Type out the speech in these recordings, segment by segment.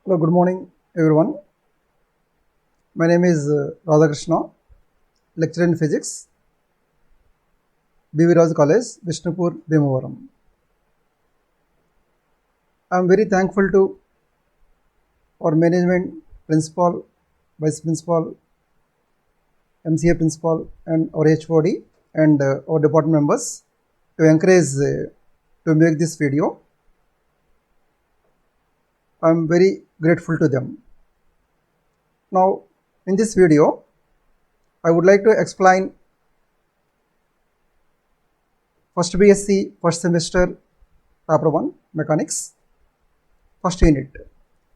Hello, good morning, everyone. My name is Radhakrishna, lecturer in physics, B.V. Raj College, Vishnupur, Bhimavaram. I am very thankful to our management, principal, vice principal, MCA principal, and our HOD and our department members to encourage to make this video. I am very grateful to them. Now, in this video, I would like to explain first BSc first semester paper 1 mechanics first unit.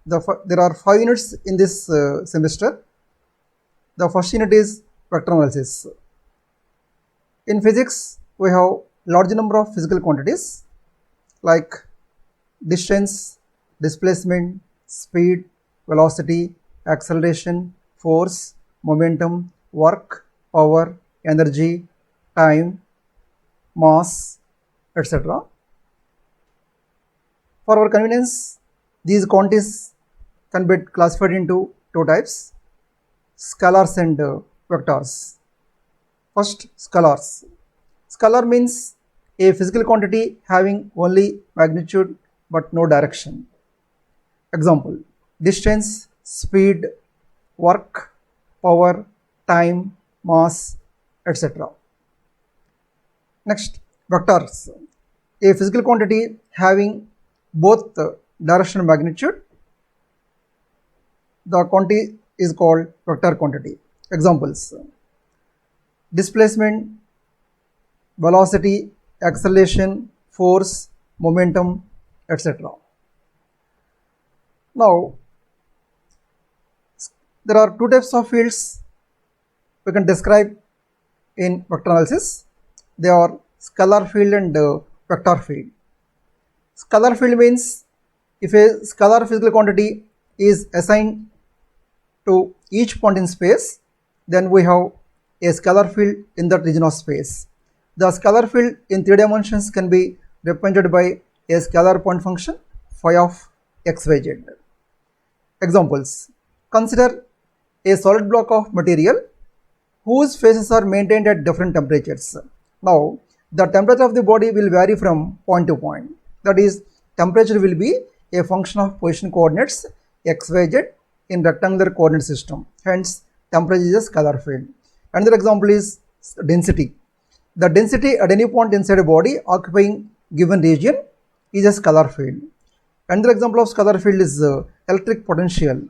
There are 5 units in this semester. The first unit is vector analysis. In physics, we have large number of physical quantities like distance, displacement, speed, velocity, acceleration, force, momentum, work, power, energy, time, mass, etc. For our convenience, these quantities can be classified into two types, scalars and vectors. First, scalars. Scalar means a physical quantity having only magnitude but no direction. Example, distance, speed, work, power, time, mass, etc. Next, vectors. A physical quantity having both direction and magnitude. The quantity is called vector quantity. Examples, displacement, velocity, acceleration, force, momentum, etc. Now, there are two types of fields we can describe in vector analysis. They are scalar field and vector field. Scalar field means if a scalar physical quantity is assigned to each point in space, then we have a scalar field in that region of space. The scalar field in 3 dimensions can be represented by a scalar point function phi of xyz. Examples, consider a solid block of material whose phases are maintained at different temperatures. Now, the temperature of the body will vary from point to point. That is, temperature will be a function of position coordinates xyz in rectangular coordinate system. Hence, temperature is a scalar field. Another example is density. The density at any point inside a body occupying given region is a scalar field. Another example of scalar field is electric potential.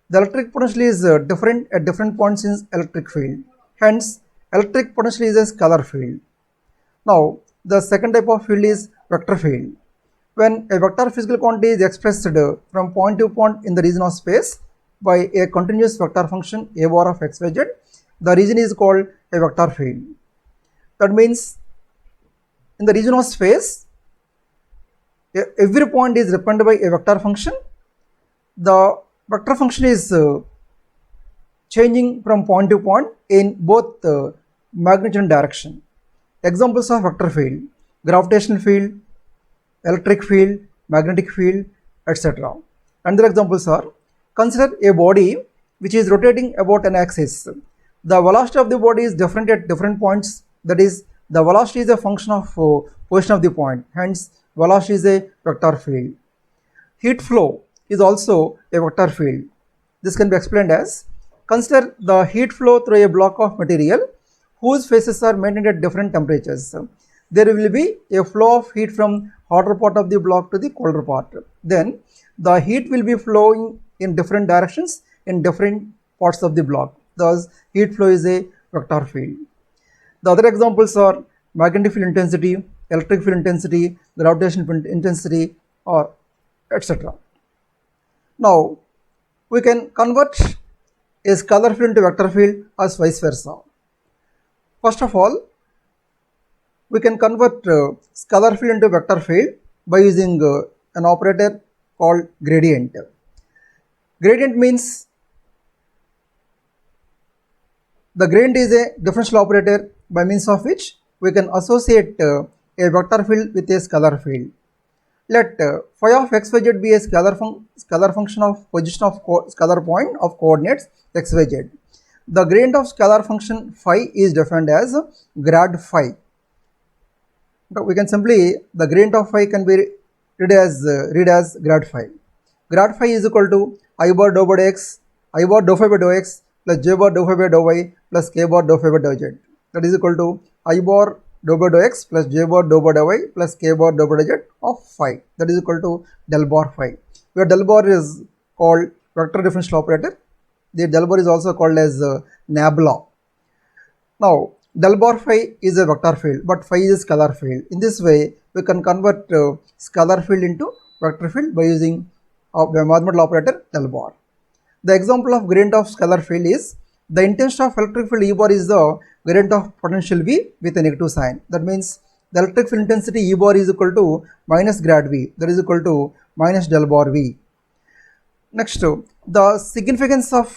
The electric potential is different at different points in electric field. Hence, electric potential is a scalar field. Now, the second type of field is vector field. When a vector physical quantity is expressed from point to point in the region of space by a continuous vector function a bar of xyz, the region is called a vector field. That means in the region of space, every point is represented by a vector function. The vector function is changing from point to point in both magnitude and direction. Examples of vector field, gravitational field, electric field, magnetic field, etc. Another examples are, consider a body which is rotating about an axis. The velocity of the body is different at different points. That is, the velocity is a function of position of the point. Hence, velocity is a vector field. Heat flow is also a vector field. This can be explained as, consider the heat flow through a block of material whose phases are maintained at different temperatures. There will be a flow of heat from hotter part of the block to the colder part. Then the heat will be flowing in different directions in different parts of the block. Thus, heat flow is a vector field. The other examples are magnetic field intensity, electric field intensity, gravitational field intensity, or etc. Now, we can convert a scalar field into vector field as vice versa. First of all, we can convert scalar field into vector field by using an operator called gradient. Gradient means the gradient is a differential operator by means of which we can associate a vector field with a scalar field. Let phi of xyz be a scalar function of position of scalar point of coordinates xyz. The gradient of scalar function phi is defined as grad phi. Now we can simply, the gradient of phi can be read as grad phi. Grad phi is equal to I bar dou by x, I bar dou phi by dou x plus j bar dou phi by dou y plus k bar dou phi by dou z. That is equal to I bar dou by dou x plus j bar dou by dou y plus k bar dou by dou z of phi. That is equal to del bar phi, where del bar is called vector differential operator. The del bar is also called as nabla. Now del bar phi is a vector field, but phi is a scalar field. In this way, we can convert scalar field into vector field by using the mathematical operator del bar. The example of gradient of scalar field is the intensity of electric field E bar is the gradient of potential V with a negative sign. That means the electric field intensity E bar is equal to minus grad V, that is equal to minus del bar V. Next, the significance of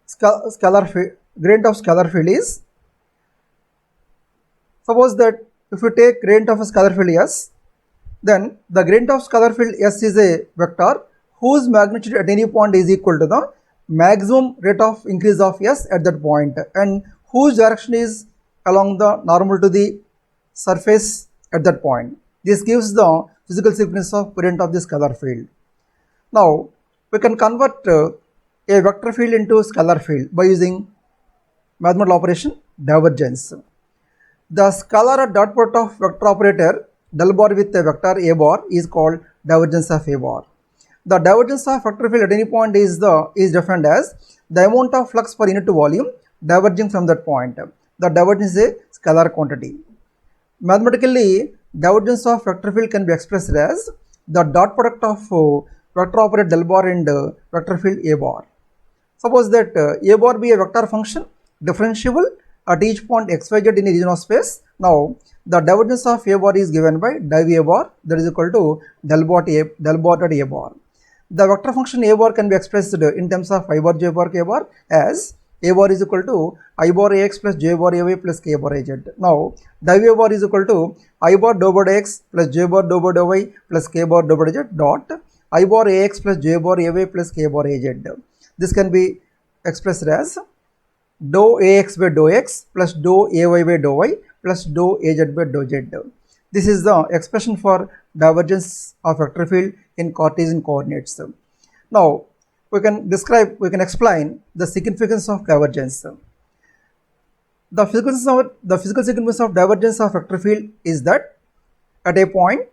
scalar field, gradient of scalar field is, suppose that if we take gradient of a scalar field S, then the gradient of scalar field S is a vector whose magnitude at any point is equal to the maximum rate of increase of S at that point, and whose direction is along the normal to the surface at that point. This gives the physical significance of gradient of the scalar field. Now we can convert a vector field into scalar field by using mathematical operation divergence. The scalar dot product of vector operator del bar with a vector a bar is called divergence of a bar. The divergence of vector field at any point is defined as the amount of flux per unit volume diverging from that point. The divergence is a scalar quantity. Mathematically, divergence of vector field can be expressed as the dot product of vector operator del bar and vector field a bar. Suppose that a bar be a vector function differentiable at each point xyz in a region of space. Now the divergence of a bar is given by div a bar, that is equal to del bar dot a bar. The vector function a bar can be expressed in terms of I bar j bar k bar as a bar is equal to I bar ax plus j bar ay plus k bar az. Now div a bar is equal to I bar dou bar x plus j bar dou bar dou y plus k bar dou bar az dot I bar ax plus j bar ay plus k bar az. This can be expressed as dou ax by dou x plus dou ay by dou y plus dou az by dou z. This is the expression for divergence of vector field in Cartesian coordinates. Now we can explain the significance of divergence. The physical significance of divergence of vector field is that at a point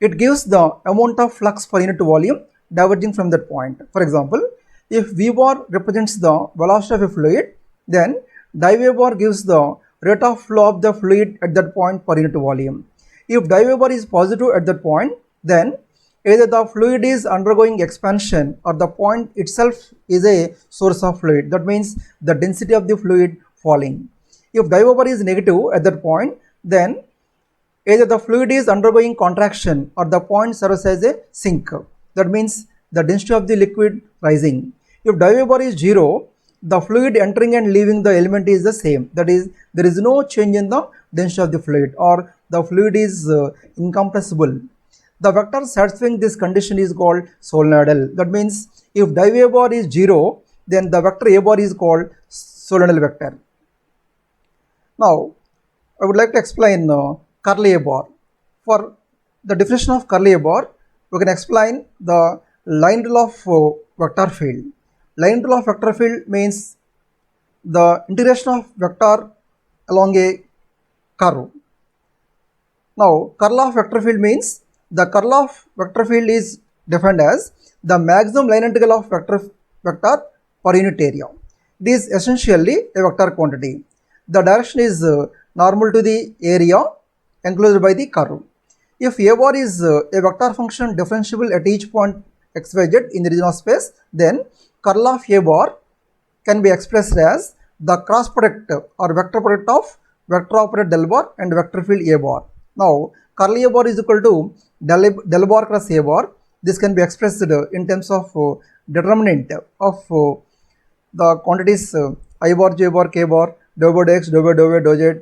it gives the amount of flux per unit volume diverging from that point. For example, if V bar represents the velocity of a fluid, then div a bar gives the rate of flow of the fluid at that point per unit volume. If div a bar is positive at that point, then either the fluid is undergoing expansion or the point itself is a source of fluid. That means the density of the fluid falling. If div a bar is negative at that point, then either the fluid is undergoing contraction or the point serves as a sink. That means the density of the liquid rising. If div a bar is 0, the fluid entering and leaving the element is the same. That is, there is no change in the density of the fluid, or the fluid is incompressible. The vector satisfying this condition is called solenoidal. That means if div a bar is 0, then the vector a bar is called solenoidal vector. Now I would like to explain curly a bar. For the definition of curly a bar, we can explain the line rule of vector field. Line rule of vector field means the integration of vector along a curve. Now curl of vector field means the curl of vector field is defined as the maximum line integral of vector per unit area. It is essentially a vector quantity. The direction is normal to the area enclosed by the curve. If a bar is a vector function differentiable at each point xyz in the region of space, then curl of a bar can be expressed as the cross product or vector product of vector operator del bar and vector field a bar. Now curl a bar is equal to del bar cross a bar. This can be expressed in terms of determinant of the quantities I bar, j bar, k bar, dou by x, dou by dou y, dou z,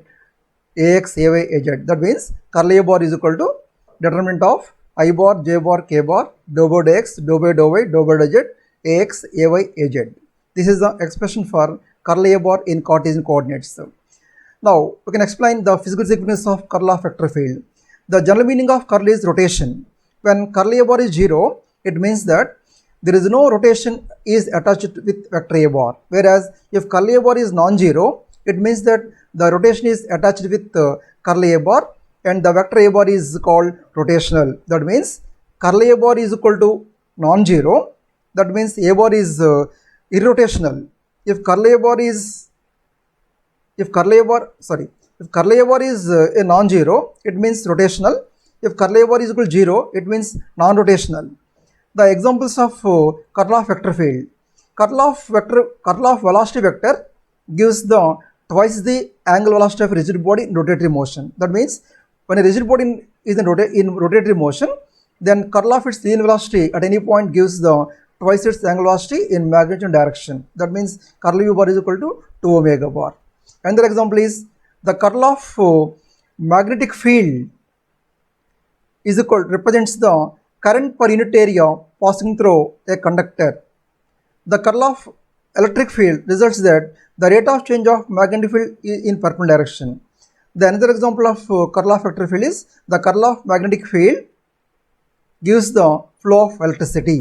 ax, ay, az. That means curl a bar is equal to determinant of I bar, J bar, K bar, dou by dx, dou by dou y, dou by dou z, Ax, Ay, Az. This is the expression for curl A bar in Cartesian coordinates. Now, we can explain the physical significance of curl of vector field. The general meaning of curl is rotation. When curl A bar is 0, it means that there is no rotation is attached with vector A bar. Whereas, if curl A bar is non-zero, it means that the rotation is attached with curl A bar and the vector A bar is called rotational. That means curl A bar is equal to non-zero. That means A bar is irrotational. If curl A bar is a non-zero, it means rotational. If curl A bar is equal to 0, it means non-rotational. The examples of curl of vector field. Curl of velocity vector gives the twice the angular velocity of a rigid body in rotatory motion. That means when a rigid body is in rotatory motion, then curl of its linear velocity at any point gives the twice its angular velocity in magnitude direction. That means curl U bar is equal to 2 omega bar. Another example is the curl of magnetic field is equal represents the current per unit area passing through a conductor. The curl of electric field results that the rate of change of magnetic field is in perpendicular direction. The another example of curl of vector field is the curl of magnetic field gives the flow of electricity.